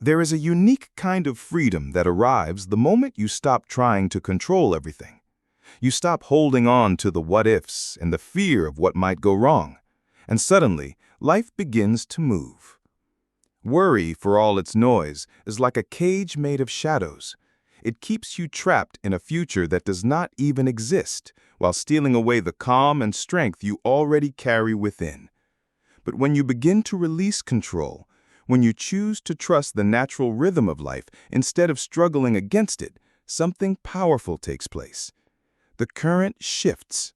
There is a unique kind of freedom that arrives the moment you stop trying to control everything. You stop holding on to the what-ifs and the fear of what might go wrong, and suddenly, life begins to move. Worry, for all its noise, is like a cage made of shadows. It keeps you trapped in a future that does not even exist, while stealing away the calm and strength you already carry within. But when you begin to release control, when you choose to trust the natural rhythm of life instead of struggling against it, something powerful takes place. The current shifts.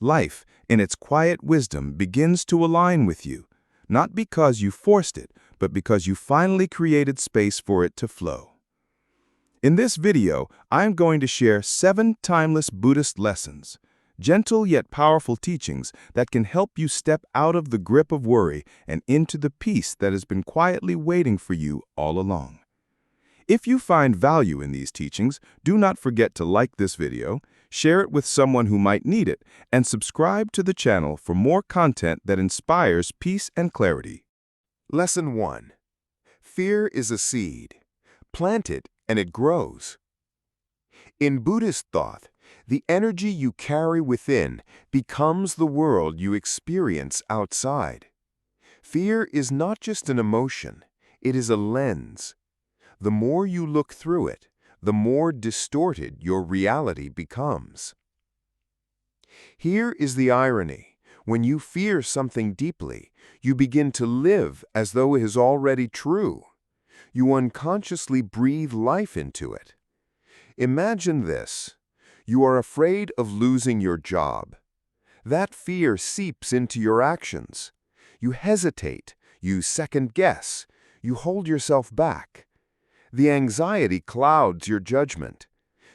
Life, in its quiet wisdom, begins to align with you, not because you forced it, but because you finally created space for it to flow. In this video, I'm going to share 7 timeless Buddhist lessons, gentle yet powerful teachings that can help you step out of the grip of worry and into the peace that has been quietly waiting for you all along. If you find value in these teachings, do not forget to like this video, share it with someone who might need it, and subscribe to the channel for more content that inspires peace and clarity. Lesson 1. Fear is a seed. Plant it and it grows. In Buddhist thought, the energy you carry within becomes the world you experience outside. Fear is not just an emotion, it is a lens. The more you look through it, the more distorted your reality becomes. Here is the irony. When you fear something deeply, you begin to live as though it is already true. You unconsciously breathe life into it. Imagine this. You are afraid of losing your job. That fear seeps into your actions. You hesitate, you second-guess, you hold yourself back. The anxiety clouds your judgment.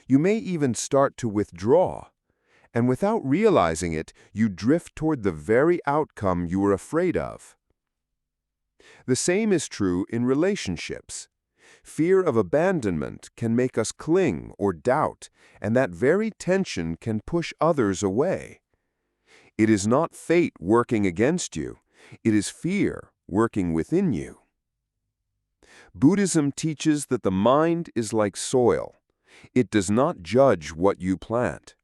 You may even start to withdraw. And without realizing it, you drift toward the very outcome you were afraid of. The same is true in relationships. Fear of abandonment can make us cling or doubt, and that very tension can push others away. It is not fate working against you, it is fear working within you. Buddhism teaches that the mind is like soil. It does not judge what you plant.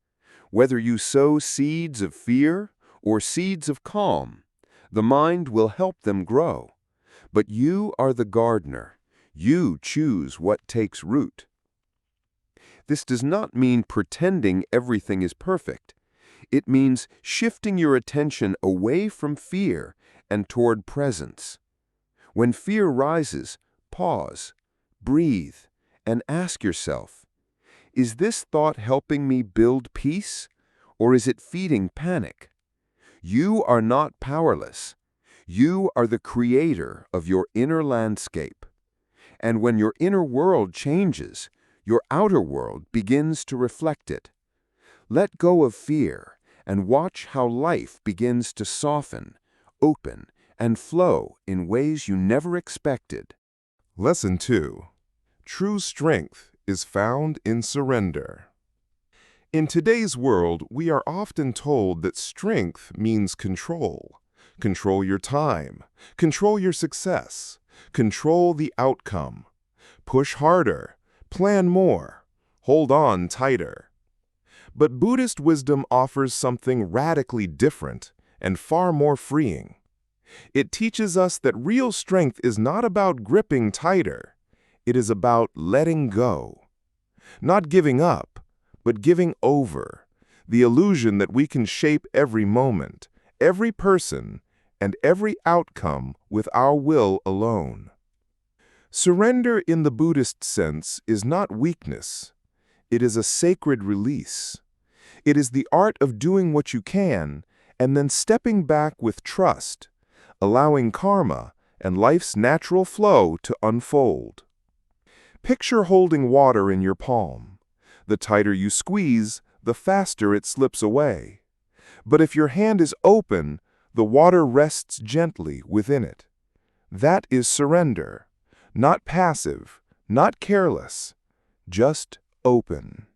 Whether you sow seeds of fear or seeds of calm, the mind will help them grow. But you are the gardener. You choose what takes root. This does not mean pretending everything is perfect. It means shifting your attention away from fear and toward presence. When fear rises, pause, breathe, and ask yourself, is this thought helping me build peace, or is it feeding panic? You are not powerless. You are the creator of your inner landscape. And when your inner world changes, your outer world begins to reflect it. Let go of fear and watch how life begins to soften, open, and flow in ways you never expected. Lesson 2. True strength is found in surrender. In today's world, we are often told that strength means control. Control your time. Control your success. Control the outcome. Push harder. Plan more. Hold on tighter. But Buddhist wisdom offers something radically different and far more freeing. It teaches us that real strength is not about gripping tighter. It is about letting go. Not giving up, but giving over. The illusion that we can shape every moment, every person, and every outcome with our will alone. Surrender in the Buddhist sense is not weakness. It is a sacred release. It is the art of doing what you can and then stepping back with trust, allowing karma and life's natural flow to unfold. Picture holding water in your palm. The tighter you squeeze, the faster it slips away. But if your hand is open, the water rests gently within it. That is surrender. Not passive, not careless, just open.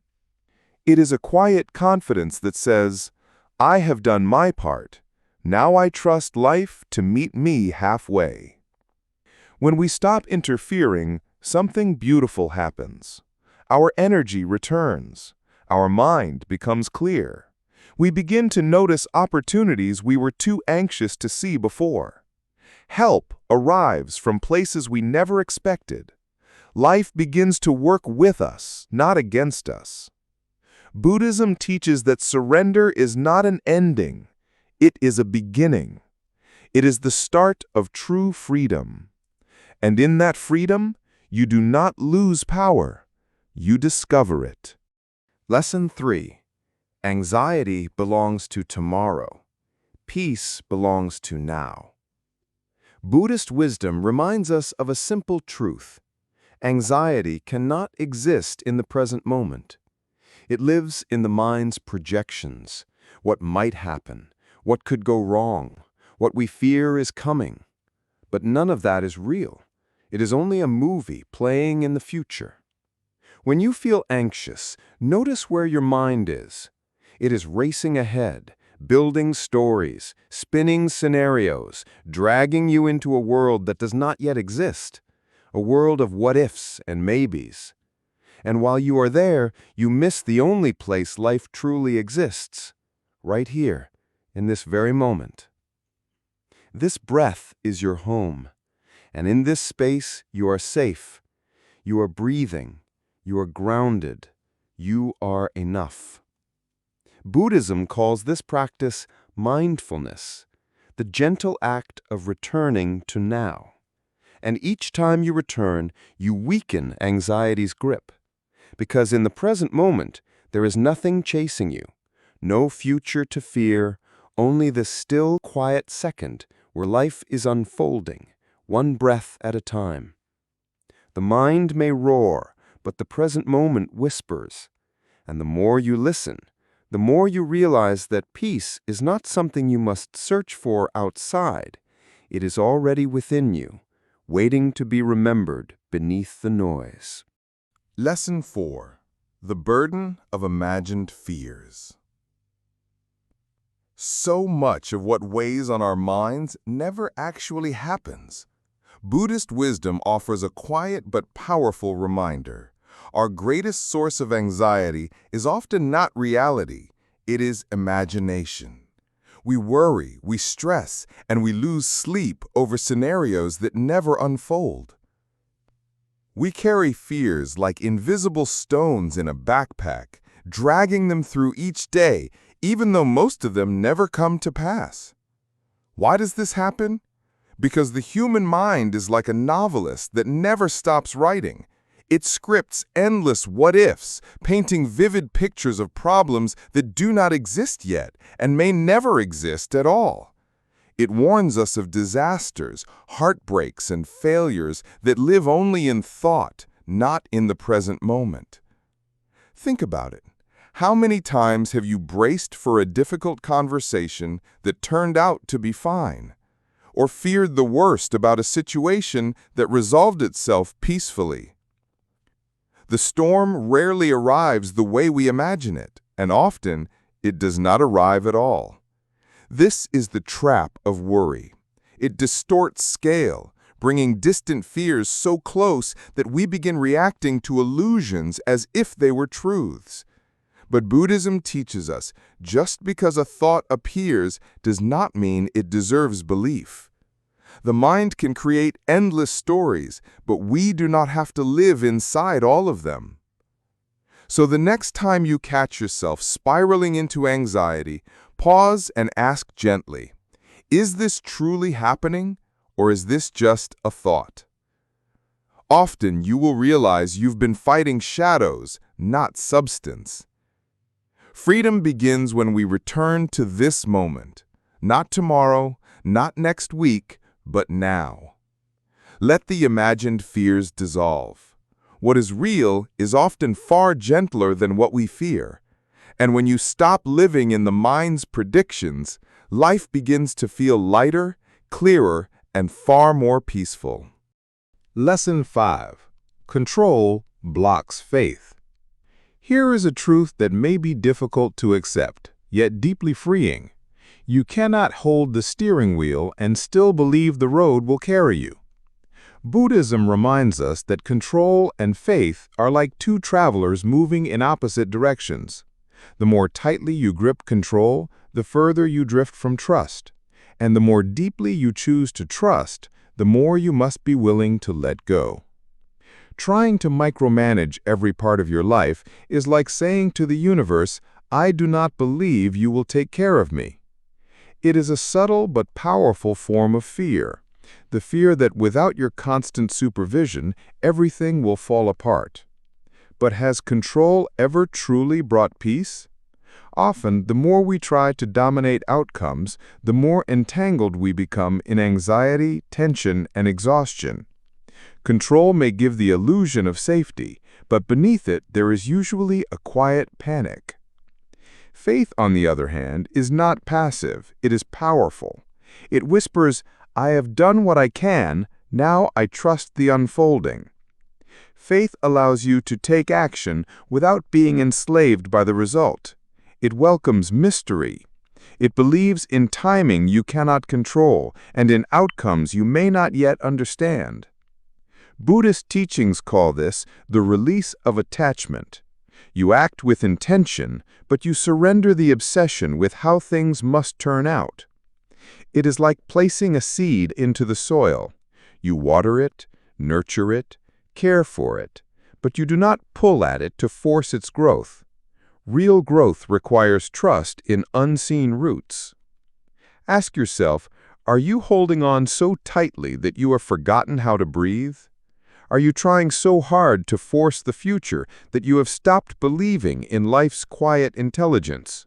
It is a quiet confidence that says, I have done my part. Now I trust life to meet me halfway. When we stop interfering, something beautiful happens. Our energy returns. Our mind becomes clear. We begin to notice opportunities we were too anxious to see before. Help arrives from places we never expected. Life begins to work with us, not against us. Buddhism teaches that surrender is not an ending. It is a beginning. It is the start of true freedom. And in that freedom, you do not lose power. You discover it. Lesson 3. Anxiety belongs to tomorrow. Peace belongs to now. Buddhist wisdom reminds us of a simple truth. Anxiety cannot exist in the present moment. It lives in the mind's projections, what might happen, what could go wrong, what we fear is coming. But none of that is real. It is only a movie playing in the future. When you feel anxious, notice where your mind is. It is racing ahead, building stories, spinning scenarios, dragging you into a world that does not yet exist, a world of what-ifs and maybes. And while you are there, you miss the only place life truly exists, right here, in this very moment. This breath is your home, and in this space you are safe. You are breathing. You are grounded. You are enough. Buddhism calls this practice mindfulness, the gentle act of returning to now. And each time you return, you weaken anxiety's grip. Because in the present moment, there is nothing chasing you, no future to fear, only this still, quiet second where life is unfolding, one breath at a time. The mind may roar, but the present moment whispers. And the more you listen, the more you realize that peace is not something you must search for outside. It is already within you, waiting to be remembered beneath the noise. Lesson 4. The burden of imagined fears. So much of what weighs on our minds never actually happens. Buddhist wisdom offers a quiet but powerful reminder. Our greatest source of anxiety is often not reality, it is imagination. We worry, we stress, and we lose sleep over scenarios that never unfold. We carry fears like invisible stones in a backpack, dragging them through each day, even though most of them never come to pass. Why does this happen? Because the human mind is like a novelist that never stops writing. It scripts endless what-ifs, painting vivid pictures of problems that do not exist yet and may never exist at all. It warns us of disasters, heartbreaks, and failures that live only in thought, not in the present moment. Think about it. How many times have you braced for a difficult conversation that turned out to be fine? Or feared the worst about a situation that resolved itself peacefully? The storm rarely arrives the way we imagine it, and often it does not arrive at all. This is the trap of worry. It distorts scale, bringing distant fears so close that we begin reacting to illusions as if they were truths. But Buddhism teaches us, just because a thought appears does not mean it deserves belief. The mind can create endless stories, but we do not have to live inside all of them. So the next time you catch yourself spiraling into anxiety, pause and ask gently, is this truly happening, or is this just a thought? Often you will realize you've been fighting shadows, not substance. Freedom begins when we return to this moment, not tomorrow, not next week, but now. Let the imagined fears dissolve. What is real is often far gentler than what we fear. And when you stop living in the mind's predictions, life begins to feel lighter, clearer, and far more peaceful. Lesson 5. Control blocks faith. Here is a truth that may be difficult to accept, yet deeply freeing. You cannot hold the steering wheel and still believe the road will carry you. Buddhism reminds us that control and faith are like two travelers moving in opposite directions. The more tightly you grip control, the further you drift from trust. And the more deeply you choose to trust, the more you must be willing to let go. Trying to micromanage every part of your life is like saying to the universe, "I do not believe you will take care of me." It is a subtle but powerful form of fear. The fear that without your constant supervision, everything will fall apart. But has control ever truly brought peace? Often, the more we try to dominate outcomes, the more entangled we become in anxiety, tension, and exhaustion. Control may give the illusion of safety, but beneath it there is usually a quiet panic. Faith, on the other hand, is not passive, it is powerful. It whispers, "I have done what I can, now I trust the unfolding." Faith allows you to take action without being enslaved by the result. It welcomes mystery. It believes in timing you cannot control and in outcomes you may not yet understand. Buddhist teachings call this the release of attachment. You act with intention, but you surrender the obsession with how things must turn out. It is like placing a seed into the soil. You water it, nurture it, care for it, but you do not pull at it to force its growth. Real growth requires trust in unseen roots. Ask yourself, are you holding on so tightly that you have forgotten how to breathe? Are you trying so hard to force the future that you have stopped believing in life's quiet intelligence?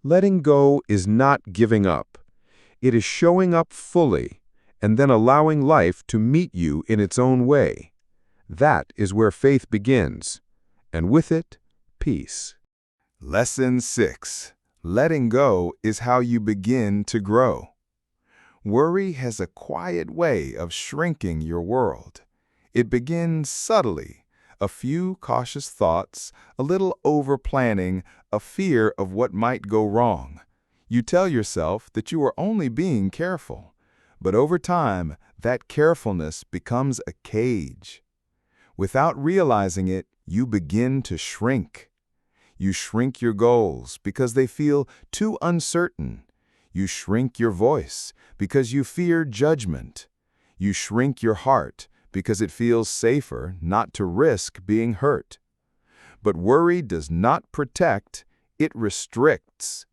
Letting go is not giving up. It is showing up fully and then allowing life to meet you in its own way. That is where faith begins, and with it, peace. Lesson 6. Letting go is how you begin to grow. Worry has a quiet way of shrinking your world. It begins subtly, a few cautious thoughts, a little over-planning, a fear of what might go wrong. You tell yourself that you are only being careful, but over time, that carefulness becomes a cage. Without realizing it, you begin to shrink. You shrink your goals because they feel too uncertain. You shrink your voice because you fear judgment. You shrink your heart because it feels safer not to risk being hurt. But worry does not protect, it restricts.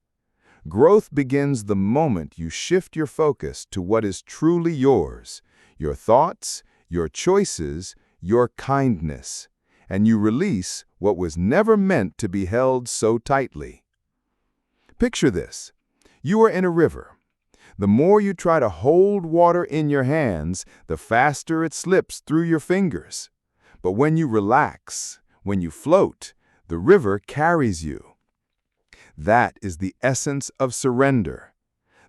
Growth begins the moment you shift your focus to what is truly yours, your thoughts, your choices, your kindness, and you release what was never meant to be held so tightly. Picture this. You are in a river. The more you try to hold water in your hands, the faster it slips through your fingers. But when you relax, when you float, the river carries you. That is the essence of surrender.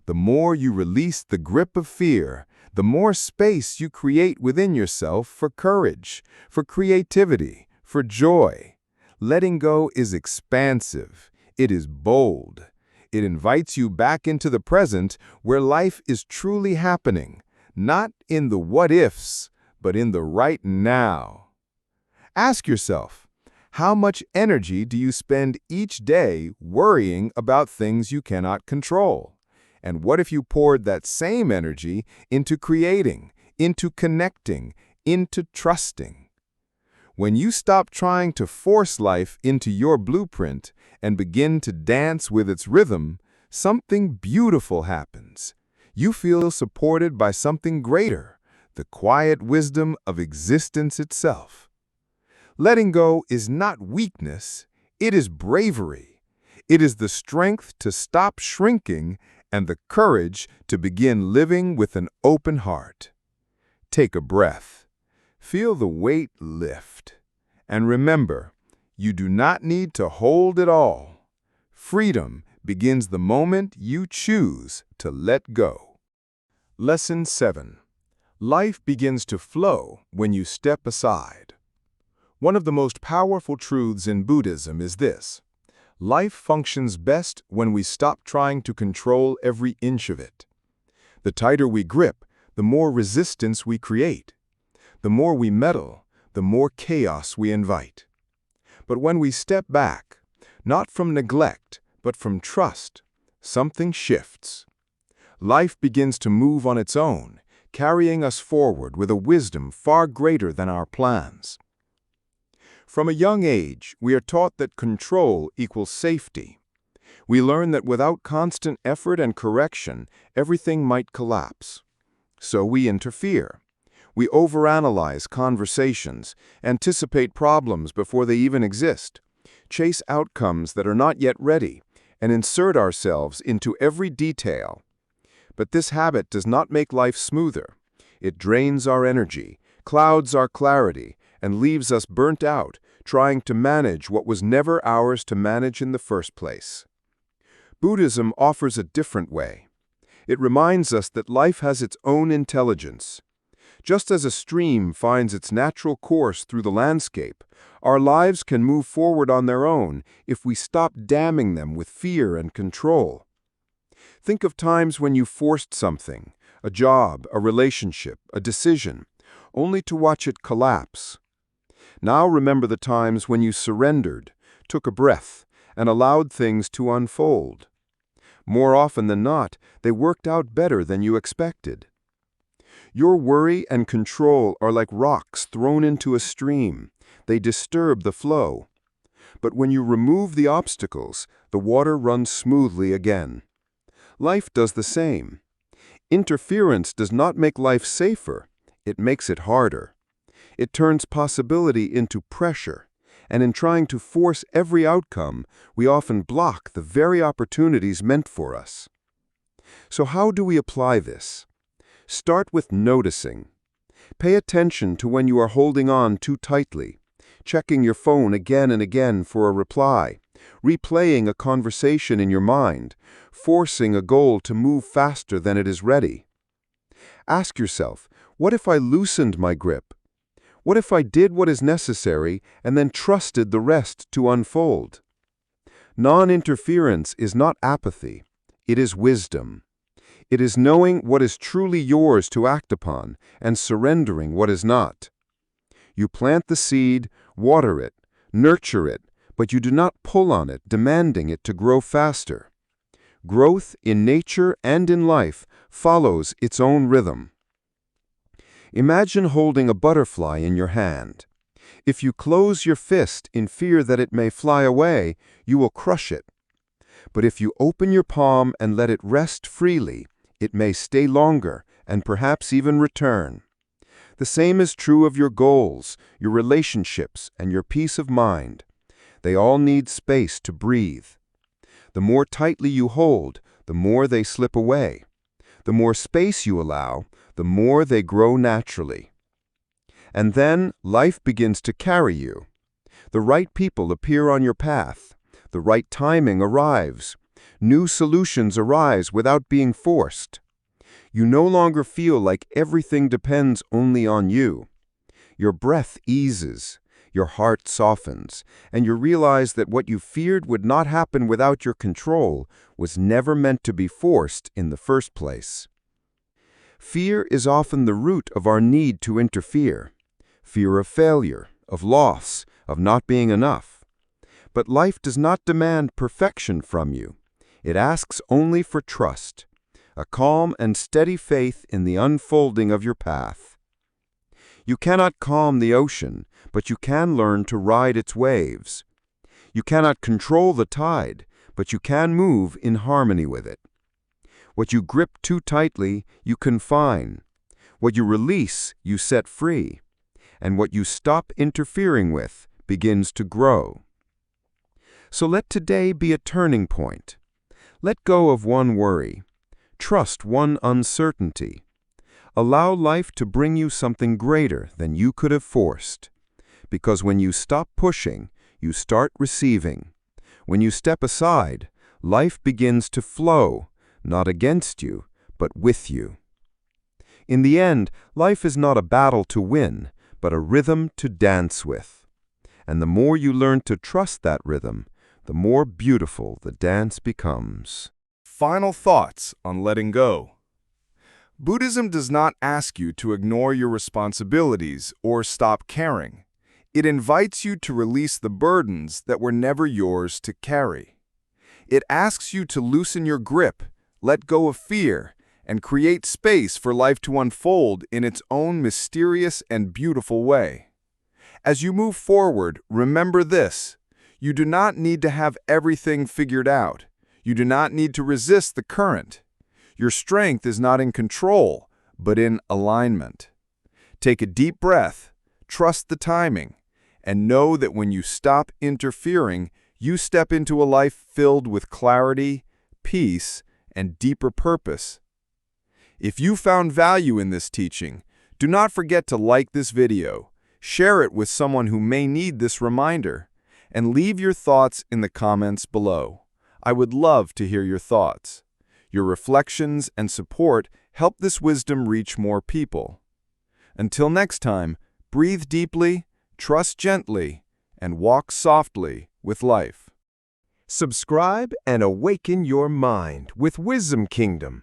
The more you release the grip of fear, the more space you create within yourself for courage, for creativity, for joy. Letting go is expansive. It is bold. It invites you back into the present where life is truly happening, not in the what-ifs, but in the right now. Ask yourself, how much energy do you spend each day worrying about things you cannot control? And what if you poured that same energy into creating, into connecting, into trusting? When you stop trying to force life into your blueprint and begin to dance with its rhythm, something beautiful happens. You feel supported by something greater, the quiet wisdom of existence itself. Letting go is not weakness, it is bravery. It is the strength to stop shrinking and the courage to begin living with an open heart. Take a breath. Feel the weight lift. And remember, you do not need to hold it all. Freedom begins the moment you choose to let go. Lesson 7. Life begins to flow when you step aside. One of the most powerful truths in Buddhism is this: life functions best when we stop trying to control every inch of it. The tighter we grip, the more resistance we create. The more we meddle, the more chaos we invite. But when we step back, not from neglect, but from trust, something shifts. Life begins to move on its own, carrying us forward with a wisdom far greater than our plans. From a young age, we are taught that control equals safety. We learn that without constant effort and correction, everything might collapse. So we interfere. We overanalyze conversations, anticipate problems before they even exist, chase outcomes that are not yet ready, and insert ourselves into every detail. But this habit does not make life smoother. It drains our energy, clouds our clarity, and leaves us burnt out, trying to manage what was never ours to manage in the first place. Buddhism offers a different way. It reminds us that life has its own intelligence. Just as a stream finds its natural course through the landscape, our lives can move forward on their own if we stop damming them with fear and control. Think of times when you forced something, a job, a relationship, a decision, only to watch it collapse. Now remember the times when you surrendered, took a breath, and allowed things to unfold. More often than not, they worked out better than you expected. Your worry and control are like rocks thrown into a stream. They disturb the flow. But when you remove the obstacles, the water runs smoothly again. Life does the same. Interference does not make life safer, it makes it harder. It turns possibility into pressure, and in trying to force every outcome, we often block the very opportunities meant for us. So how do we apply this? Start with noticing. Pay attention to when you are holding on too tightly, checking your phone again and again for a reply, replaying a conversation in your mind, forcing a goal to move faster than it is ready. Ask yourself, what if I loosened my grip? What if I did what is necessary and then trusted the rest to unfold? Non-interference is not apathy, it is wisdom. It is knowing what is truly yours to act upon and surrendering what is not. You plant the seed, water it, nurture it, but you do not pull on it, demanding it to grow faster. Growth in nature and in life follows its own rhythm. Imagine holding a butterfly in your hand. If you close your fist in fear that it may fly away, you will crush it. But if you open your palm and let it rest freely, it may stay longer and perhaps even return. The same is true of your goals, your relationships, and your peace of mind. They all need space to breathe. The more tightly you hold, the more they slip away. The more space you allow, the more they grow naturally. And then life begins to carry you. The right people appear on your path. The right timing arrives. New solutions arise without being forced. You no longer feel like everything depends only on you. Your breath eases, your heart softens, and you realize that what you feared would not happen without your control was never meant to be forced in the first place. Fear is often the root of our need to interfere. Fear of failure, of loss, of not being enough. But life does not demand perfection from you. It asks only for trust, a calm and steady faith in the unfolding of your path. You cannot calm the ocean, but you can learn to ride its waves. You cannot control the tide, but you can move in harmony with it. What you grip too tightly, you confine. What you release, you set free. And what you stop interfering with begins to grow. So let today be a turning point. Let go of one worry. Trust one uncertainty. Allow life to bring you something greater than you could have forced. Because when you stop pushing, you start receiving. When you step aside, life begins to flow, not against you, but with you. In the end, life is not a battle to win, but a rhythm to dance with. And the more you learn to trust that rhythm, the more beautiful the dance becomes. Final thoughts on letting go. Buddhism does not ask you to ignore your responsibilities or stop caring. It invites you to release the burdens that were never yours to carry. It asks you to loosen your grip, let go of fear, and create space for life to unfold in its own mysterious and beautiful way. As you move forward, remember this: you do not need to have everything figured out. You do not need to resist the current. Your strength is not in control, but in alignment. Take a deep breath, trust the timing, and know that when you stop interfering, you step into a life filled with clarity, peace, and deeper purpose. If you found value in this teaching, do not forget to like this video, share it with someone who may need this reminder, and leave your thoughts in the comments below. I would love to hear your thoughts. Your reflections and support help this wisdom reach more people. Until next time, breathe deeply, trust gently, and walk softly with life. Subscribe and awaken your mind with Wisdom Kingdom.